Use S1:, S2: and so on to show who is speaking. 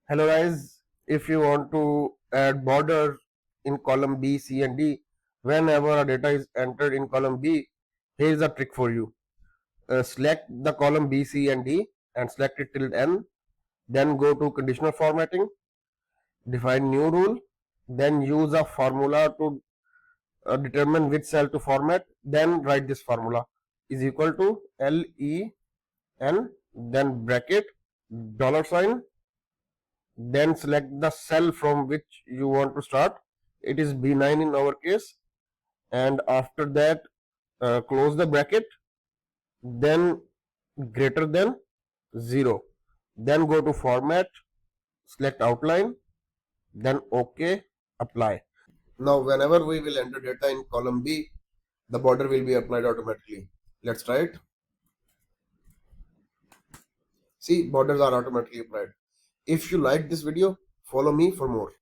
S1: Hello guys, if you want to add border in column B, C and D, whenever a data is entered in column B, here is a trick for you. Select the column B, C and D and select it till N, then go to conditional formatting, define new rule, then use a formula to determine which cell to format, then write this formula is equal to LEN, then bracket, dollar sign, then select the cell from which you want to start. It is B9 in our case, and after that close the bracket, then greater than 0, then go to format, select outline, then OK, apply. Now whenever we will enter data in column B, the border will be applied automatically. Let's try it. See, borders are automatically applied. If you like this video, follow me for more.